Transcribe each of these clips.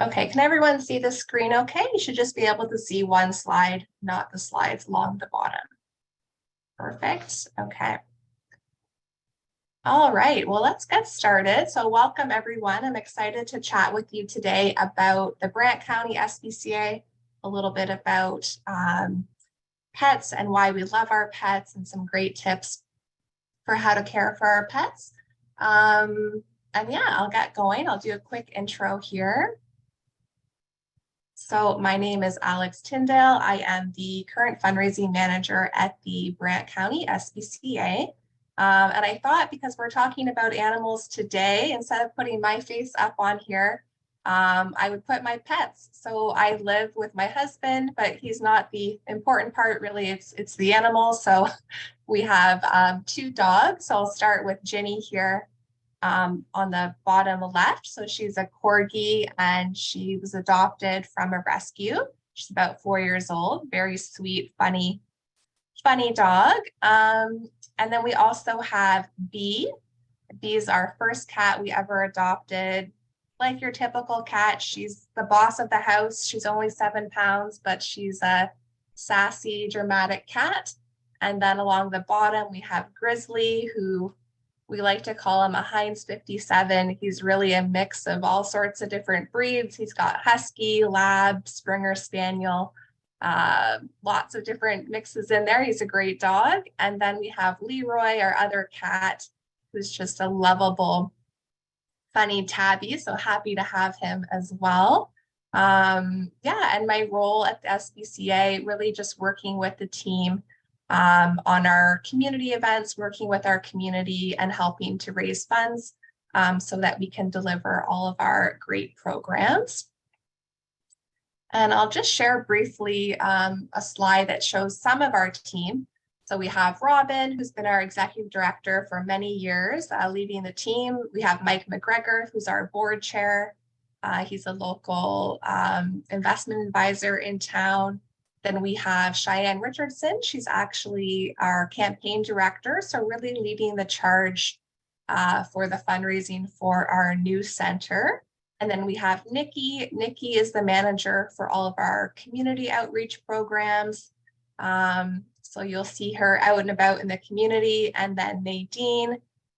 Okay, can everyone see the screen okay? You should just be able to see one slide, not the slides along the bottom. Perfect, okay. All right, well, let's get started. So welcome everyone. I'm excited to chat with you today about the Brant County SPCA, a little bit about pets and why we love our pets and some great tips for how to care for our pets. And yeah, I'll get going. I'll do a quick intro here. So my name is Alex Tyndale. I am the current fundraising manager at the Brant County SPCA. And I thought because we're talking about animals today, instead of putting my face up on here, I would put my pets. So I live with my husband, but he's not the important part, really. It's the animals. So we have 2 dogs. So I'll start with Ginny here on the bottom left. So she's a corgi and she was adopted from a rescue. She's about 4 years old, very sweet, funny dog. And then we also have Bee. Bee's our first cat we ever adopted. Like your typical cat, she's the boss of the house. She's only 7 pounds, but she's a sassy, dramatic cat. And then along the bottom, we have Grizzly, who we like to call him a Heinz 57. He's really a mix of all sorts of different breeds. He's got Husky, Lab, Springer Spaniel, lots of different mixes in there. He's a great dog. And then we have Leroy, our other cat, who's just a lovable, funny tabby. So happy to have him as well. Yeah, and my role at the SPCA, really just working with the team on our community events, working with our community and helping to raise funds so that we can deliver all of our great programs. And I'll just share briefly a slide that shows some of our team. So we have Robin, who's been our executive director for many years, leading the team. We have Mike McGregor, who's our board chair. He's a local investment advisor in town. Then we have Cheyenne Richardson. She's actually our campaign director, so really leading the charge for the fundraising for our new center. And then we have Nikki. Nikki is the manager for all of our community outreach programs. So you'll see her out and about in the community. And then Nadine,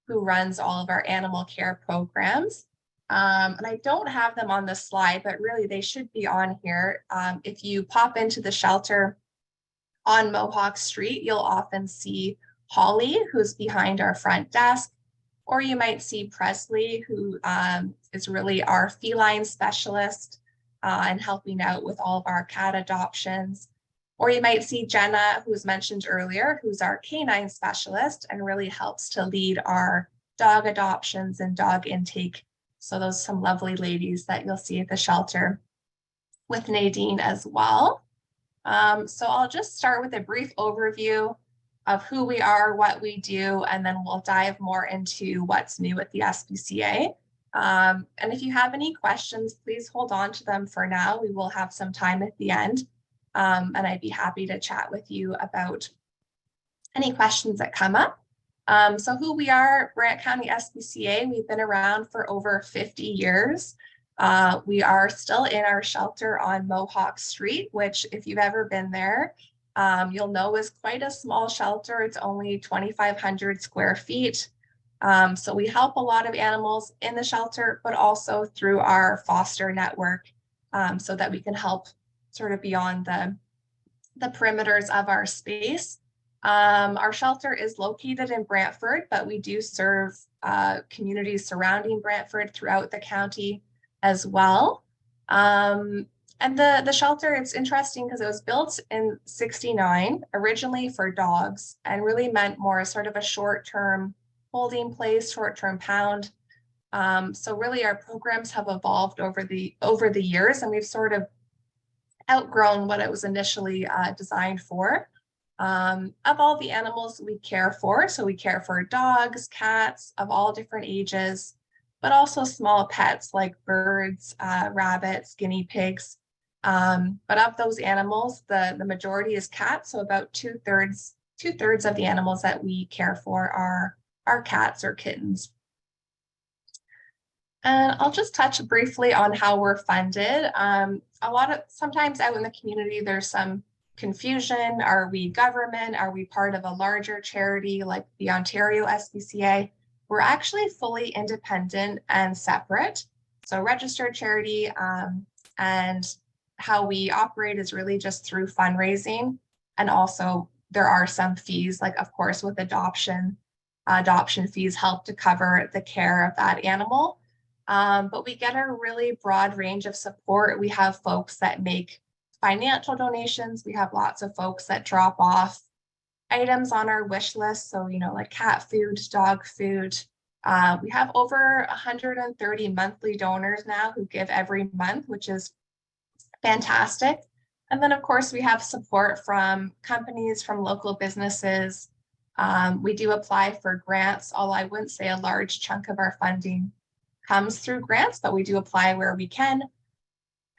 who runs all of our animal care programs. And I don't have them on the slide, but really they should be on here. If you pop into the shelter on Mohawk Street, you'll often see Holly, who's behind our front desk, or you might see Presley, who is really our feline specialist and helping out with all of our cat adoptions. Or you might see Jenna, who was mentioned earlier, who's our canine specialist and really helps to lead our dog adoptions and dog intake. So those are some lovely ladies that you'll see at the shelter with Nadine as well. So I'll just start with a brief overview of who we are, what we do, and then we'll dive more into what's new at the SPCA. And if you have any questions, please hold on to them for now. We will have some time at the end. And I'd be happy to chat with you about any questions that come up. So who we are, Brant County SPCA, we've been around for over 50 years. We are still in our shelter on Mohawk Street, which if you've ever been there, you'll know is quite a small shelter. It's only 2,500 square feet. So we help a lot of animals in the shelter, but also through our foster network so that we can help sort of beyond the perimeters of our space. Our shelter is located in Brantford, but we do serve communities surrounding Brantford throughout the county as well. And the shelter, it's interesting because it was built in '69, originally for dogs, and really meant more sort of a short-term holding place, short-term pound. So really our programs have evolved over the years, and we've sort of outgrown what it was initially designed for. Of all the animals we care for, so we care for dogs, cats of all different ages, but also small pets like birds, rabbits, guinea pigs. But of those animals, the majority is cats, so about two-thirds of the animals that we care for are cats or kittens. And I'll just touch briefly on how we're funded. Sometimes out in the community, there's some confusion. Are we government? Are we part of a larger charity like the Ontario SPCA? We're actually fully independent and separate. So registered charity, and how we operate is really just through fundraising. And also there are some fees, like of course with adoption fees help to cover the care of that animal. But we get a really broad range of support. We have folks that make financial donations. We have lots of folks that drop off items on our wish list. So, like cat food, dog food. We have over 130 monthly donors now who give every month, which is fantastic. And then, of course, we have support from companies, from local businesses. We do apply for grants, although I wouldn't say a large chunk of our funding comes through grants, but we do apply where we can.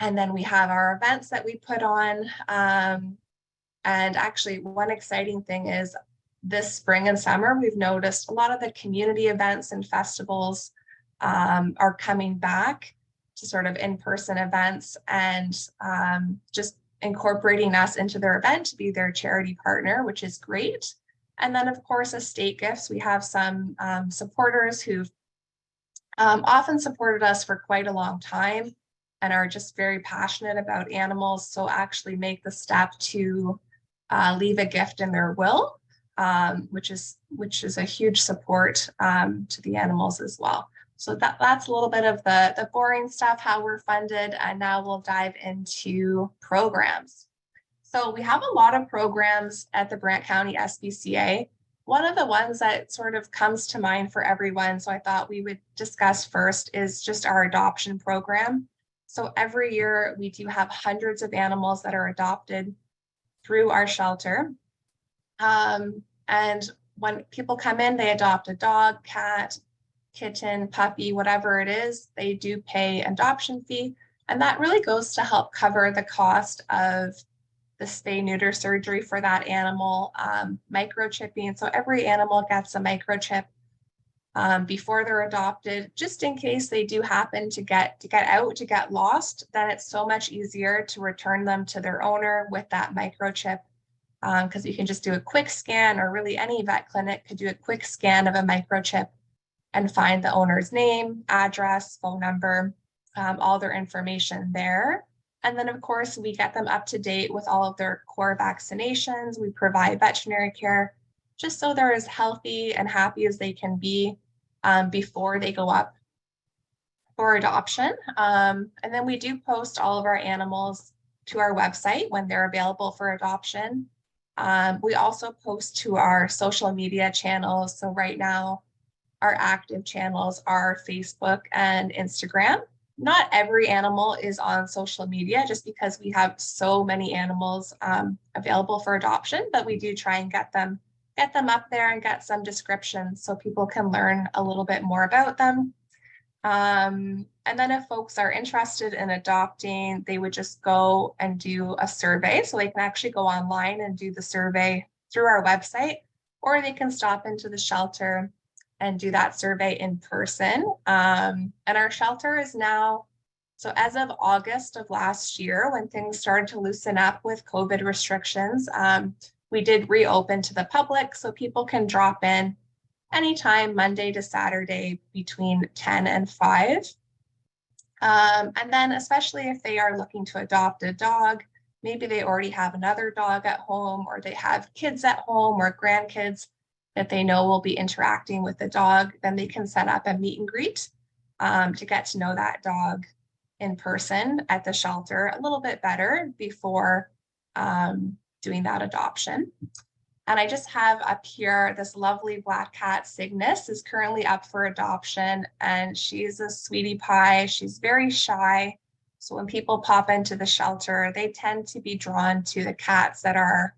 And then we have our events that we put on. And actually, one exciting thing is this spring and summer, we've noticed a lot of the community events and festivals are coming back to sort of in-person events, and just incorporating us into their event to be their charity partner, which is great. And then, of course, estate gifts. We have some supporters who've often supported us for quite a long time and are just very passionate about animals. So actually make the step to leave a gift in their will, which is a huge support to the animals as well. So that's a little bit of the boring stuff, how we're funded, and now we'll dive into programs. So we have a lot of programs at the Brant County SPCA. One of the ones that sort of comes to mind for everyone, so I thought we would discuss first, is just our adoption program. So every year we do have hundreds of animals that are adopted through our shelter. And when people come in, they adopt a dog, cat, kitten, puppy, whatever it is, they do pay an adoption fee. And that really goes to help cover the cost of the spay-neuter surgery for that animal, microchipping. So every animal gets a microchip before they're adopted, just in case they do happen to get lost. Then it's so much easier to return them to their owner with that microchip, because you can just do a quick scan, or really any vet clinic could do a quick scan of a microchip and find the owner's name, address, phone number, all their information there. And then, of course, we get them up to date with all of their core vaccinations. We provide veterinary care just so they're as healthy and happy as they can be before they go up for adoption. And then we do post all of our animals to our website when they're available for adoption. We also post to our social media channels. So right now, our active channels are Facebook and Instagram. Not every animal is on social media just because we have so many animals available for adoption, but we do try and get them up there and get some descriptions so people can learn a little bit more about them. And then if folks are interested in adopting, they would just go and do a survey. So they can actually go online and do the survey through our website, or they can stop into the shelter and do that survey in person. And our shelter is now, so as of August of last year, when things started to loosen up with COVID restrictions, we did reopen to the public, so people can drop in anytime, Monday to Saturday, between 10 and 5. And then especially if they are looking to adopt a dog, maybe they already have another dog at home, or they have kids at home or grandkids that they know will be interacting with the dog, then they can set up a meet and greet to get to know that dog in person at the shelter a little bit better before doing that adoption. And I just have up here this lovely black cat, Cygnus, is currently up for adoption, and she's a sweetie pie. She's very shy. So when people pop into the shelter, they tend to be drawn to the cats that are,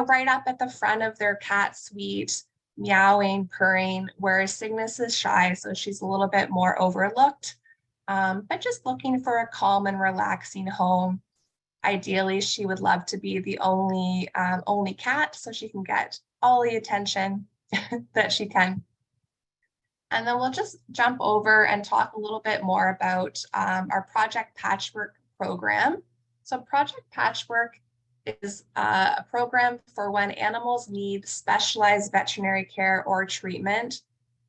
right up at the front of their cat suite, meowing, purring, whereas Cygnus is shy, so she's a little bit more overlooked. But just looking for a calm and relaxing home. Ideally, she would love to be the only cat, so she can get all the attention that she can. And then we'll just jump over and talk a little bit more about our Project Patchwork program. So Project Patchwork is a program for when animals need specialized veterinary care or treatment.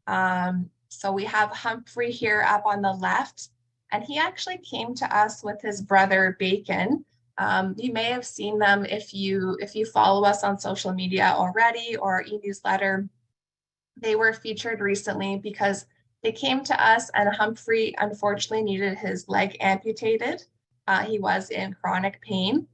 So we have Humphrey here up on the left, and he actually came to us with his brother Bacon. You may have seen them if you follow us on social media already or e-newsletter. They were featured recently because they came to us and Humphrey unfortunately needed his leg amputated. He was in chronic pain.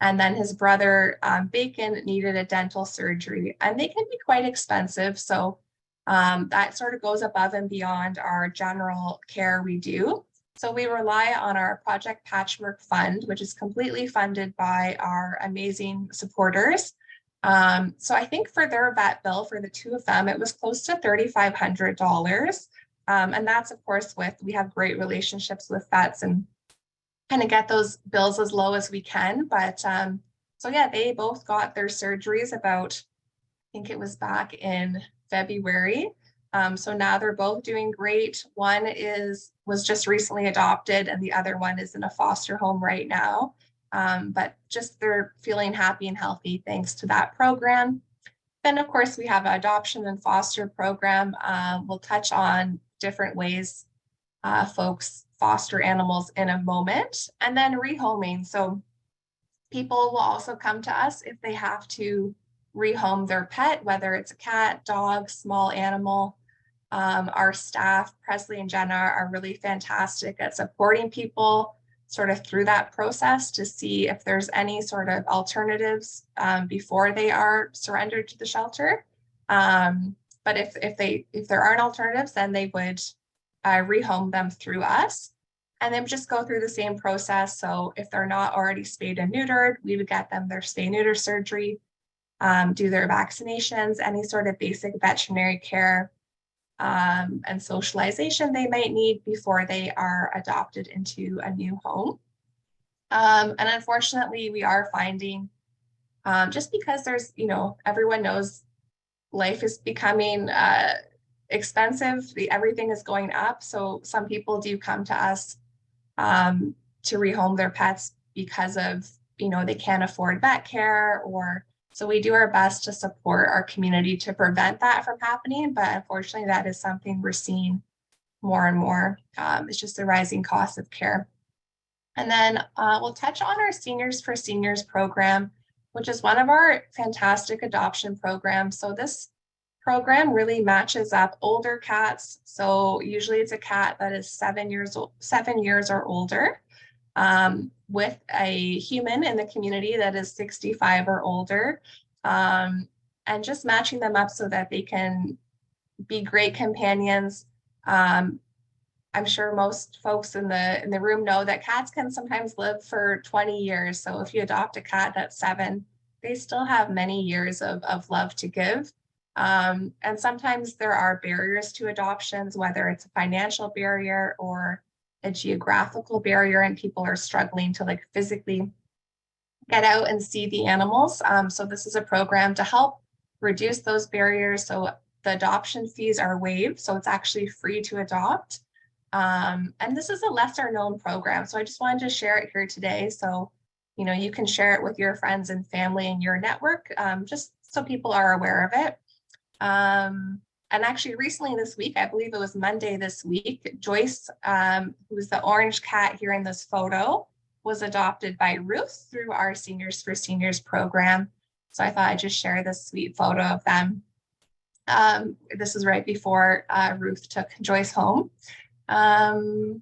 And then his brother Bacon needed a dental surgery, and they can be quite expensive. So that sort of goes above and beyond our general care we do. So we rely on our Project Patchwork Fund, which is completely funded by our amazing supporters. So I think for their vet bill, for the two of them, it was close to $3,500. And that's, of course, we have great relationships with vets and kind of get those bills as low as we can. But so yeah, they both got their surgeries about, I think it was back in February. So now they're both doing great. One was just recently adopted and the other one is in a foster home right now. But just they're feeling happy and healthy thanks to that program. Then, of course, we have an adoption and foster program. We'll touch on different ways folks foster animals in a moment. And then rehoming. So people will also come to us if they have to rehome their pet, whether it's a cat, dog, small animal. Our staff, Presley and Jenna, are really fantastic at supporting people sort of through that process to see if there's any sort of alternatives before they are surrendered to the shelter. But if there aren't alternatives, then they would rehome them through us, and then just go through the same process. So if they're not already spayed and neutered, we would get them their spay neuter surgery, do their vaccinations, any sort of basic veterinary care and socialization they might need before they are adopted into a new home. And unfortunately, we are finding just because there's, everyone knows life is becoming expensive, everything is going up. So some people do come to us to rehome their pets because of, they can't afford vet care, or so we do our best to support our community to prevent that from happening. But unfortunately, that is something we're seeing more and more. It's just the rising cost of care. And then we'll touch on our Seniors for Seniors program, which is one of our fantastic adoption programs. So this program really matches up older cats. So usually it's a cat that is 7 years or older, with a human in the community that is 65 or older, and just matching them up so that they can be great companions. I'm sure most folks in the room know that cats can sometimes live for 20 years. So if you adopt a cat that's 7, they still have many years of love to give. And sometimes there are barriers to adoptions, whether it's a financial barrier or a geographical barrier, and people are struggling to physically get out and see the animals. So this is a program to help reduce those barriers. So the adoption fees are waived, so it's actually free to adopt. And this is a lesser known program. So I just wanted to share it here today. So, you can share it with your friends and family in your network, just so people are aware of it. And actually recently this week, I believe it was Monday this week, Joyce, who's the orange cat here in this photo, was adopted by Ruth through our Seniors for Seniors program. So I thought I'd just share this sweet photo of them. This is right before Ruth took Joyce home. Yeah,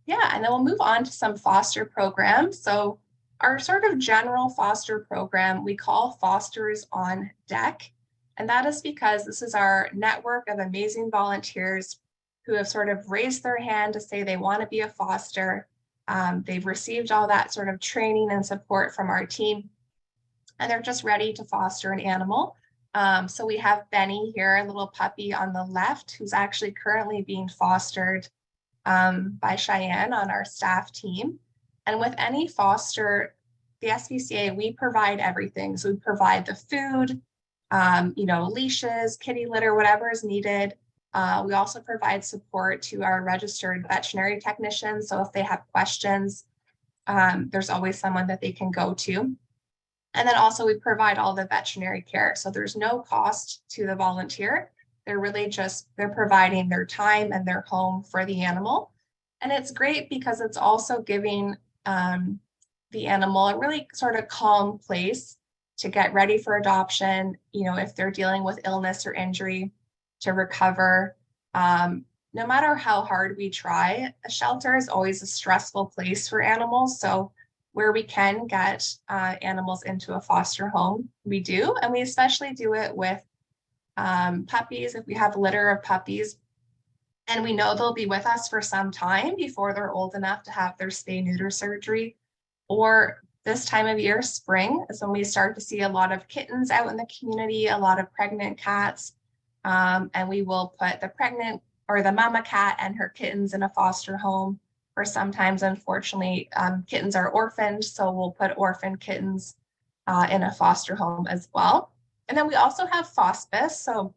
and then we'll move on to some foster programs. So our sort of general foster program, we call Fosters on Deck. And that is because this is our network of amazing volunteers who have sort of raised their hand to say they want to be a foster. They've received all that sort of training and support from our team, and they're just ready to foster an animal. So we have Benny here, a little puppy on the left, who's actually currently being fostered by Cheyenne on our staff team. And with any foster, the SPCA, we provide everything. So we provide the food, leashes, kitty litter, whatever is needed. We also provide support to our registered veterinary technicians. So if they have questions, there's always someone that they can go to. And then also we provide all the veterinary care. So there's no cost to the volunteer. They're providing their time and their home for the animal. And it's great because it's also giving the animal a really sort of calm place to get ready for adoption, if they're dealing with illness or injury, to recover. No matter how hard we try, a shelter is always a stressful place for animals. So where we can get animals into a foster home, we do. And we especially do it with puppies. If we have a litter of puppies and we know they'll be with us for some time before they're old enough to have their spay-neuter surgery, or this time of year, spring, is when we start to see a lot of kittens out in the community, a lot of pregnant cats. And we will put the pregnant or the mama cat and her kittens in a foster home. Or sometimes, unfortunately, kittens are orphaned. So we'll put orphaned kittens in a foster home as well. And then we also have hospice. So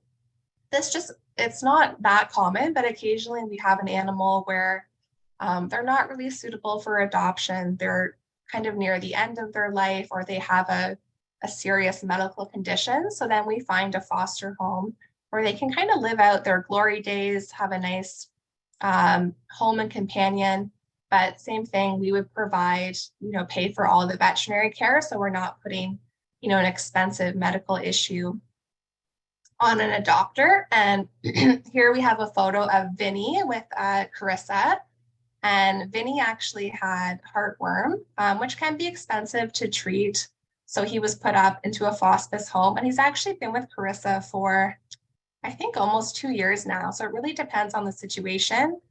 it's not that common, but occasionally we have an animal where they're not really suitable for adoption. They're kind of near the end of their life, or they have a serious medical condition. So then we find a foster home where they can kind of live out their glory days, have a nice home and companion. But same thing, we would provide, pay for all the veterinary care. So we're not putting, an expensive medical issue on an adopter. And here we have a photo of Vinny with Carissa. And Vinny actually had heartworm, which can be expensive to treat. So he was put up into a hospice home, and he's actually been with Carissa for, I think, almost 2 years now. So it really depends on the situation.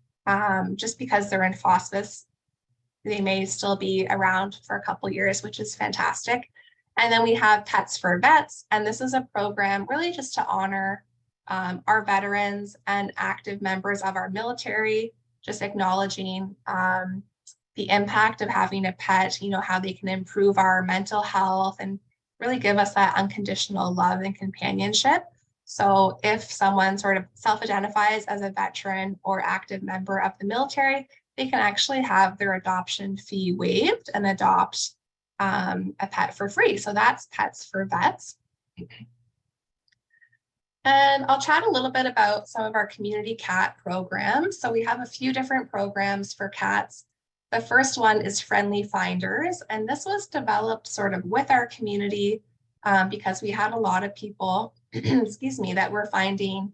Just because they're in hospice, they may still be around for a couple years, which is fantastic. And then we have Pets for Vets, and this is a program really just to honor our veterans and active members of our military, just acknowledging the impact of having a pet, how they can improve our mental health and really give us that unconditional love and companionship. So if someone sort of self-identifies as a veteran or active member of the military, they can actually have their adoption fee waived and adopt a pet for free. So that's Pets for Vets. And I'll chat a little bit about some of our community cat programs. So we have a few different programs for cats. The first one is Friendly Finders, and this was developed sort of with our community because we had a lot of people, excuse me, that were finding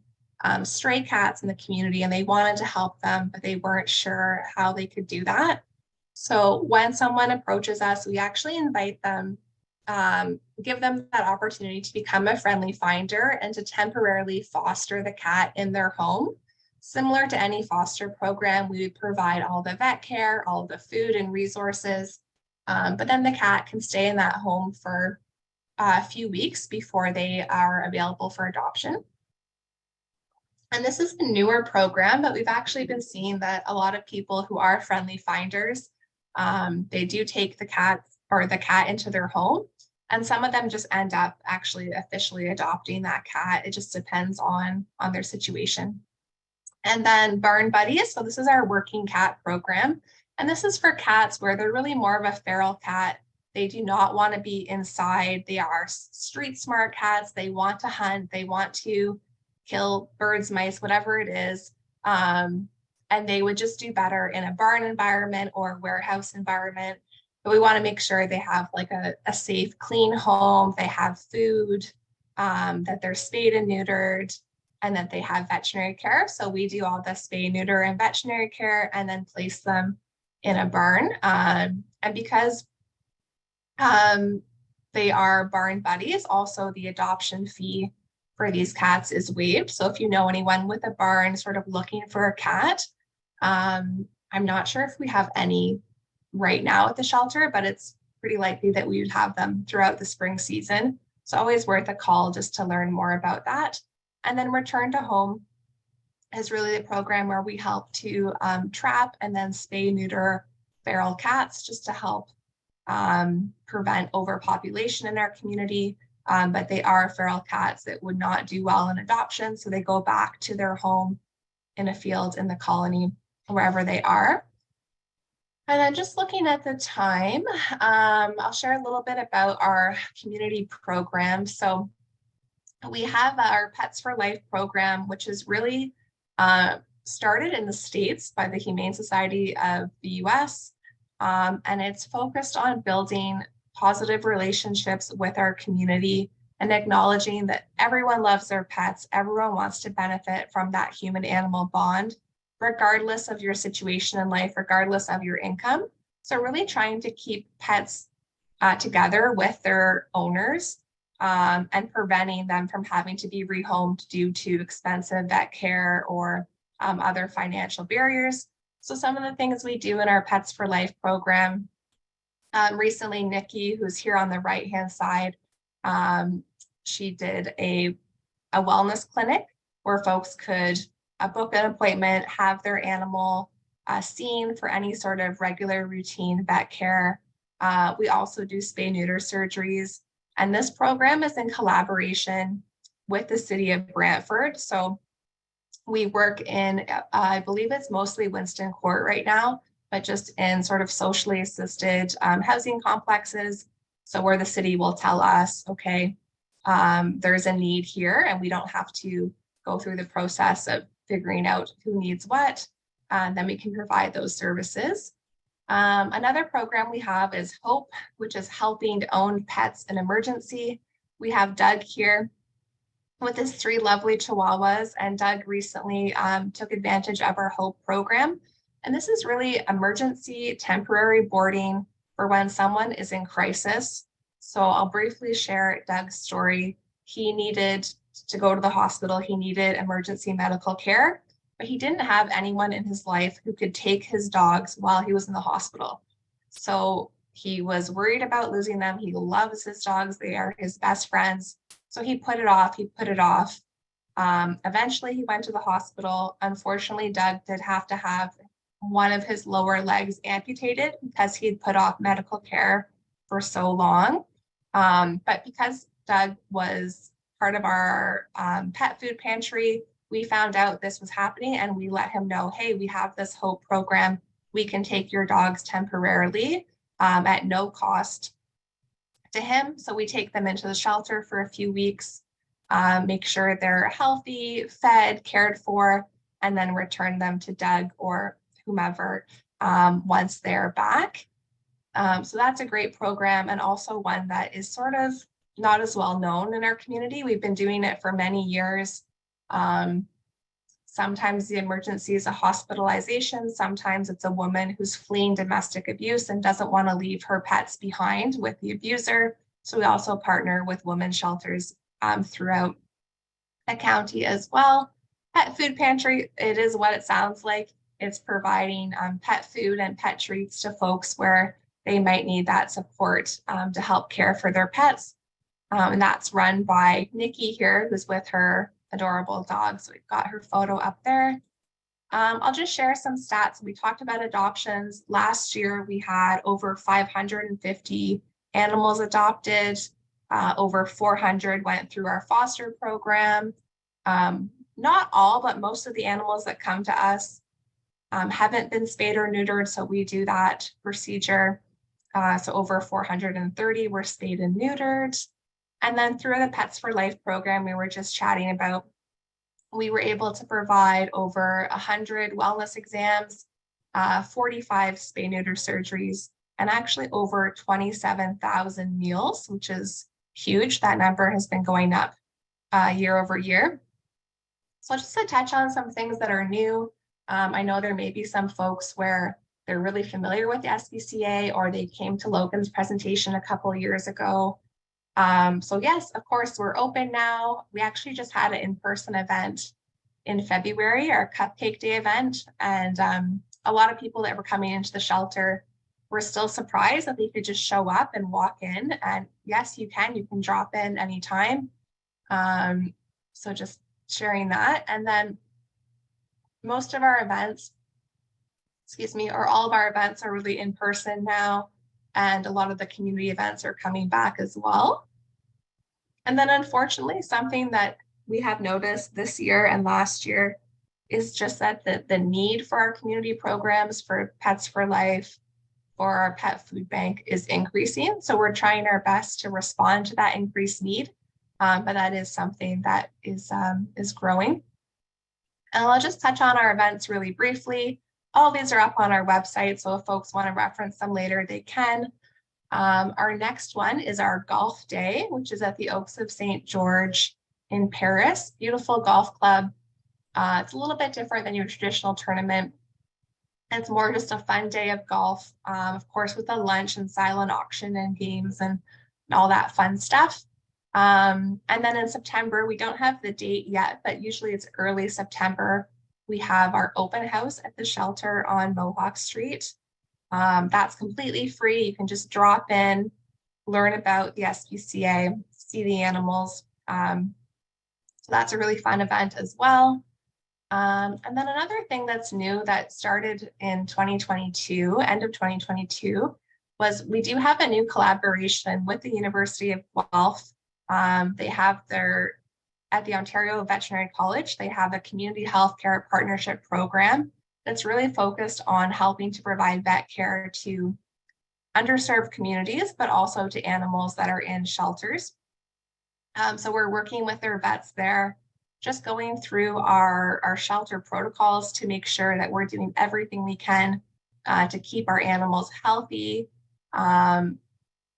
stray cats in the community, and they wanted to help them, but they weren't sure how they could do that. So when someone approaches us, we actually invite them, give them that opportunity to become a friendly finder and to temporarily foster the cat in their home. Similar to any foster program, we would provide all the vet care, all the food and resources, but then the cat can stay in that home for a few weeks before they are available for adoption. And this is a newer program, but we've actually been seeing that a lot of people who are friendly finders, they do take the cat into their home. And some of them just end up actually officially adopting that cat. It just depends on their situation. And then Barn Buddies. So this is our working cat program. And this is for cats where they're really more of a feral cat. They do not want to be inside. They are street smart cats. They want to hunt. They want to kill birds, mice, whatever it is. And they would just do better in a barn environment or warehouse environment. But we want to make sure they have like a safe, clean home. They have food, that they're spayed and neutered, and that they have veterinary care. So we do all the spay, neuter, and veterinary care, and then place them in a barn. And because they are barn buddies, also the adoption fee for these cats is waived. So if you know anyone with a barn sort of looking for a cat, I'm not sure if we have any right now at the shelter, but it's pretty likely that we would have them throughout the spring season. So always worth a call just to learn more about that. And then Return to Home is really the program where we help to trap and then spay, neuter feral cats just to help prevent overpopulation in our community. but they are feral cats that would not do well in adoption. So they go back to their home in a field in the colony, wherever they are. And then just looking at the time, I'll share a little bit about our community program. So we have our Pets for Life program, which is really started in the States by the Humane Society of the US. And it's focused on building positive relationships with our community and acknowledging that everyone loves their pets. Everyone wants to benefit from that human-animal bond, regardless of your situation in life, regardless of your income. So really trying to keep pets together with their owners and preventing them from having to be rehomed due to expensive vet care or other financial barriers. So some of the things we do in our Pets for Life program, recently Nikki, who's here on the right-hand side, she did a wellness clinic where folks could book an appointment, have their animal seen for any sort of regular routine vet care. We also do spay-neuter surgeries. And this program is in collaboration with the city of Brantford. So we work in, I believe it's mostly Winston Court right now, but just in sort of socially assisted housing complexes. So where the city will tell us, okay, there's a need here and we don't have to go through the process of figuring out who needs what, and then we can provide those services. Another program we have is HOPE, which is helping to own pets in emergency. We have Doug here with his 3 lovely Chihuahuas, and Doug recently took advantage of our HOPE program. And this is really emergency temporary boarding for when someone is in crisis. So I'll briefly share Doug's story. He needed to go to the hospital. He needed emergency medical care, but he didn't have anyone in his life who could take his dogs while he was in the hospital. So he was worried about losing them. He loves his dogs. They are his best friends. So he put it off. Eventually he went to the hospital. Unfortunately, Doug did have to have one of his lower legs amputated because he'd put off medical care for so long. But because Doug was part of our pet food pantry, we found out this was happening and we let him know, hey, we have this HOPE program. We can take your dogs temporarily at no cost to him. So we take them into the shelter for a few weeks, make sure they're healthy, fed, cared for, and then return them to Doug or whomever once they're back. So that's a great program, and also one that is sort of not as well known in our community. We've been doing it for many years. Sometimes the emergency is a hospitalization. Sometimes it's a woman who's fleeing domestic abuse and doesn't want to leave her pets behind with the abuser. So we also partner with women's shelters throughout the county as well. Pet food pantry, it is what it sounds like. It's providing pet food and pet treats to folks where they might need that support to help care for their pets. And that's run by Nikki here, who's with her adorable dog. So we've got her photo up there. I'll just share some stats. We talked about adoptions. Last year, we had over 550 animals adopted. Over 400 went through our foster program. Not all, but most of the animals that come to us haven't been spayed or neutered, so we do that procedure. So over 430 were spayed and neutered. And then through the Pets for Life program we were just chatting about, we were able to provide over 100 wellness exams, 45 spay-neuter surgeries, and actually over 27,000 meals, which is huge. That number has been going up year over year. So just to touch on some things that are new, I know there may be some folks where they're really familiar with the SPCA or they came to Logan's presentation a couple of years ago. So yes, of course, we're open now. We actually just had an in-person event in February, our Cupcake Day event, and a lot of people that were coming into the shelter were still surprised that they could just show up and walk in. And yes, you can drop in anytime. So just sharing that. And then most of our events, or all of our events are really in person now. And a lot of the community events are coming back as well. And then unfortunately, something that we have noticed this year and last year is just that the need for our community programs for Pets for Life, for our pet food bank is increasing. So we're trying our best to respond to that increased need. But that is something that is growing. And I'll just touch on our events really briefly. All these are up on our website, so if folks want to reference them later, they can. Our next one is our golf day, which is at the Oaks of St. George in Paris. Beautiful golf club. It's a little bit different than your traditional tournament. It's more just a fun day of golf, of course, with a lunch and silent auction and games and all that fun stuff. And then in September, we don't have the date yet, but usually it's early September. We have our open house at the shelter on Mohawk Street. That's completely free. You can just drop in, learn about the SPCA, see the animals. So that's a really fun event as well. And then another thing that's new that started in 2022, end of 2022, was we do have a new collaboration with the University of Guelph. They have at the Ontario Veterinary College, they have a community healthcare partnership program that's really focused on helping to provide vet care to underserved communities, but also to animals that are in shelters. So we're working with their vets there, just going through our shelter protocols to make sure that we're doing everything we can to keep our animals healthy.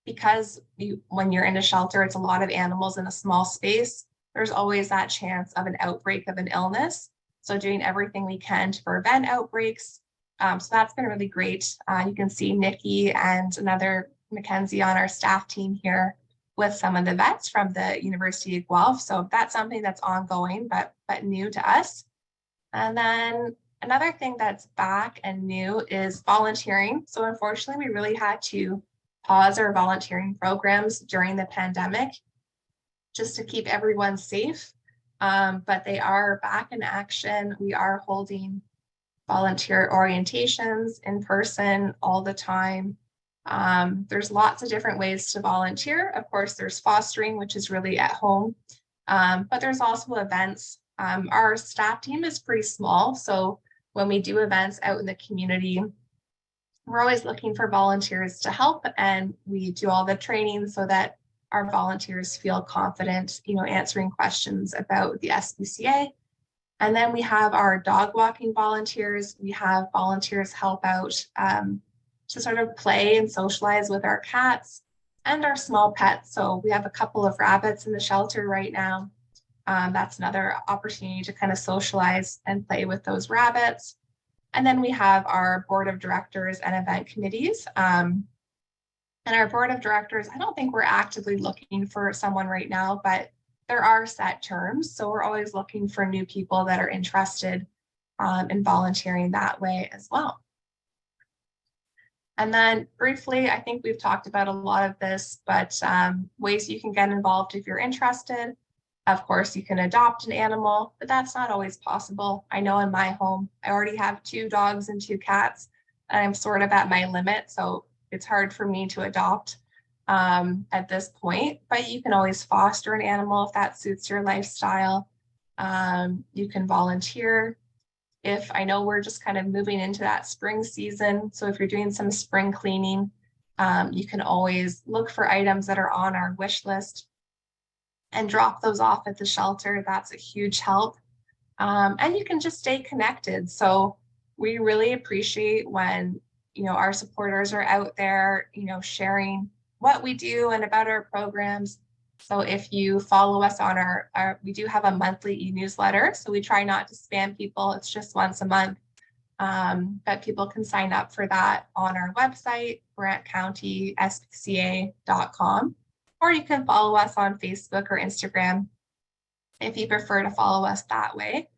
Because when you're in a shelter, it's a lot of animals in a small space. There's always that chance of an outbreak of an illness. So doing everything we can to prevent outbreaks. So that's been really great. You can see Nikki and another Mackenzie on our staff team here with some of the vets from the University of Guelph. So that's something that's ongoing, but new to us. And then another thing that's back and new is volunteering. So unfortunately, we really had to pause our volunteering programs during the pandemic just to keep everyone safe. But they are back in action. We are holding volunteer orientations in person all the time. There's lots of different ways to volunteer. Of course, there's fostering, which is really at home, but there's also events. Our staff team is pretty small, so when we do events out in the community, we're always looking for volunteers to help, and we do all the training so that our volunteers feel confident, answering questions about the SPCA. And then we have our dog walking volunteers. We have volunteers help out to sort of play and socialize with our cats and our small pets. So we have a couple of rabbits in the shelter right now. That's another opportunity to kind of socialize and play with those rabbits. And then we have our board of directors and event committees. And our board of directors, I don't think we're actively looking for someone right now, but there are set terms. So we're always looking for new people that are interested in volunteering that way as well. And then briefly, I think we've talked about a lot of this, but ways you can get involved if you're interested. Of course, you can adopt an animal, but that's not always possible. I know in my home, I already have 2 dogs and 2 cats, and I'm sort of at my limit. So it's hard for me to adopt at this point, but you can always foster an animal if that suits your lifestyle. You can volunteer. If I know we're just kind of moving into that spring season, so if you're doing some spring cleaning, you can always look for items that are on our wish list and drop those off at the shelter. That's a huge help. And you can just stay connected. So we really appreciate when our supporters are out there, sharing what we do and about our programs. So if you follow us on we do have a monthly e-newsletter, so we try not to spam people. It's just once a month, but people can sign up for that on our website, brantcountyspca.com, or you can follow us on Facebook or Instagram if you prefer to follow us that way,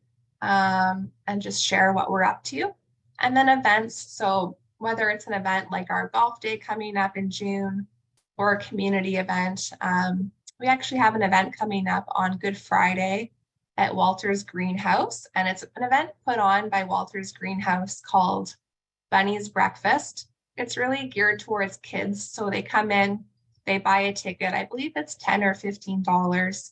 and just share what we're up to. And then events, so whether it's an event like our golf day coming up in June or a community event, we actually have an event coming up on Good Friday at Walter's Greenhouse, and it's an event put on by Walter's Greenhouse called Bunny's Breakfast. It's really geared towards kids, so they come in, they buy a ticket. I believe it's $10 or $15,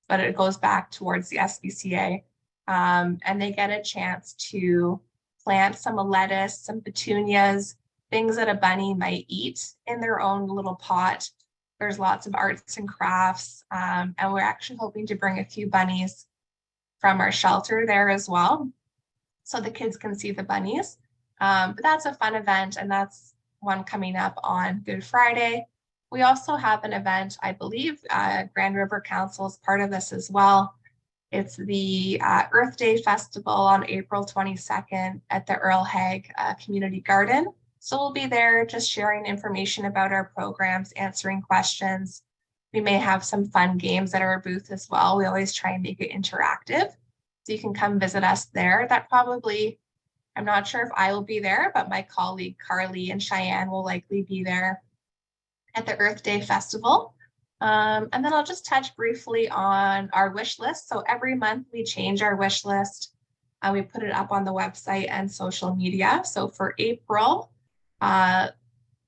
but it goes back towards the SPCA. And they get a chance to plant some lettuce, some petunias, things that a bunny might eat in their own little pot. There's lots of arts and crafts, and we're actually hoping to bring a few bunnies from our shelter there as well, so the kids can see the bunnies. But that's a fun event, and that's one coming up on Good Friday. We also have an event, I believe Grand River Council is part of this as well. It's the Earth Day Festival on April 22nd at the Earl Haig Community Garden. So we'll be there just sharing information about our programs, answering questions. We may have some fun games at our booth as well. We always try and make it interactive. So you can come visit us there. That probably, I'm not sure if I will be there, but my colleague Carly and Cheyenne will likely be there at the Earth Day Festival. And then I'll just touch briefly on our wish list. So every month we change our wish list. We put it up on the website and social media. So for April,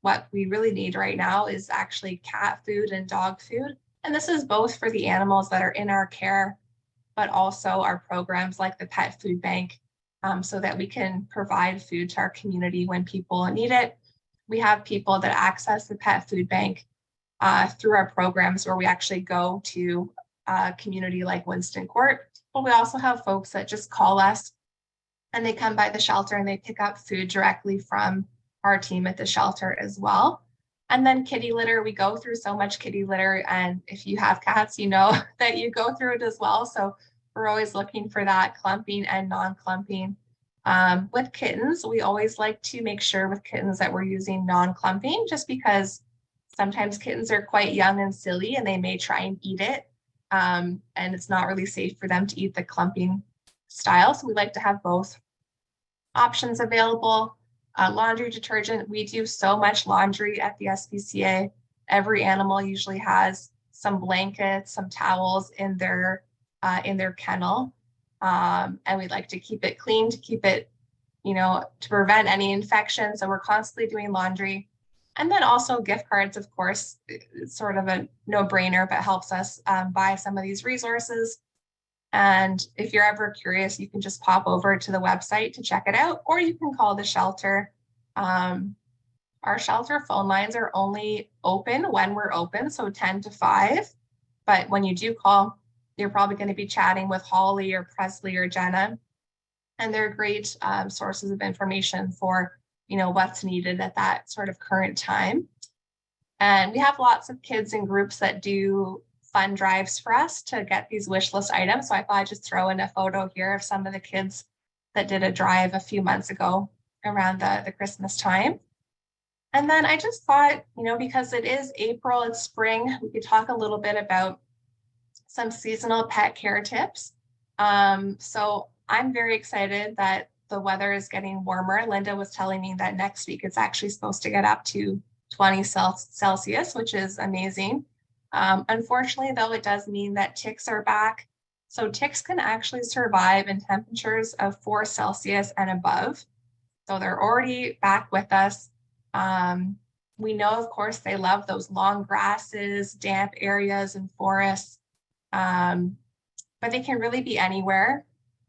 what we really need right now is actually cat food and dog food. And this is both for the animals that are in our care, but also our programs like the Pet Food Bank, so that we can provide food to our community when people need it. We have people that access the Pet Food Bank through our programs where we actually go to a community like Winston Court, but we also have folks that just call us and they come by the shelter and they pick up food directly from our team at the shelter as well. And then kitty litter, we go through so much kitty litter, and if you have cats, you know that you go through it as well. So we're always looking for that clumping and non-clumping. With kittens, we always like to make sure with kittens that we're using non-clumping, just because sometimes kittens are quite young and silly and they may try and eat it. And it's not really safe for them to eat the clumping style. So we like to have both options available. Laundry detergent, we do so much laundry at the SPCA. Every animal usually has some blankets, some towels in their kennel. And we like to keep it clean, to keep it, to prevent any infection. So we're constantly doing laundry. And then also gift cards, of course, it's sort of a no-brainer, but helps us buy some of these resources. And if you're ever curious, you can just pop over to the website to check it out, or you can call the shelter. Our shelter phone lines are only open when we're open, so 10 to 5. But when you do call, you're probably going to be chatting with Holly or Presley or Jenna. And they're great sources of information for, what's needed at that sort of current time. And we have lots of kids and groups that do fun drives for us to get these wish list items. So I thought I'd just throw in a photo here of some of the kids that did a drive a few months ago around the Christmas time. And then I just thought, because it is April, it's spring, we could talk a little bit about some seasonal pet care tips. So I'm very excited that the weather is getting warmer. Linda was telling me that next week it's actually supposed to get up to 20 Celsius, which is amazing. Unfortunately, though, it does mean that ticks are back. So ticks can actually survive in temperatures of 4 Celsius and above. So they're already back with us. We know, of course, they love those long grasses, damp areas and forests, but they can really be anywhere.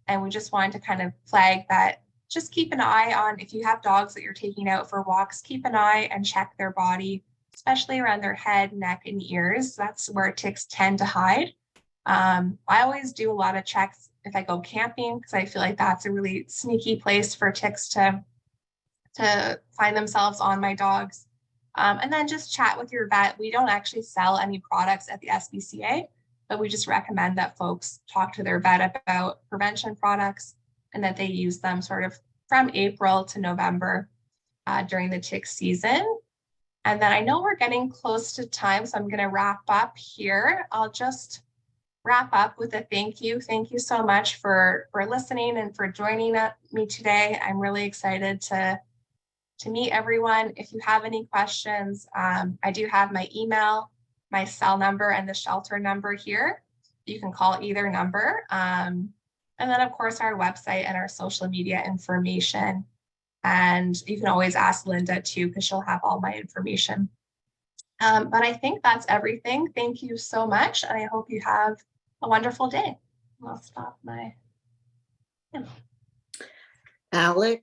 And we just wanted to kind of flag that. Just keep an eye on, if you have dogs that you're taking out for walks, keep an eye and check their body, especially around their head, neck, and ears. That's where ticks tend to hide. I always do a lot of checks if I go camping, because I feel like that's a really sneaky place for ticks to find themselves on my dogs. And then just chat with your vet. We don't actually sell any products at the SPCA, but we just recommend that folks talk to their vet about prevention products and that they use them sort of from April to November during the tick season. And then I know we're getting close to time, so I'm going to wrap up here. I'll just wrap up with a thank you. Thank you so much for listening and for joining me today. I'm really excited to meet everyone. If you have any questions, I do have my email, my cell number, and the shelter number here. You can call either number. And then, of course, our website and our social media information. And you can always ask Linda too, because she'll have all my information. But I think that's everything. Thank you so much. And I hope you have a wonderful day. I'll stop my. Alex?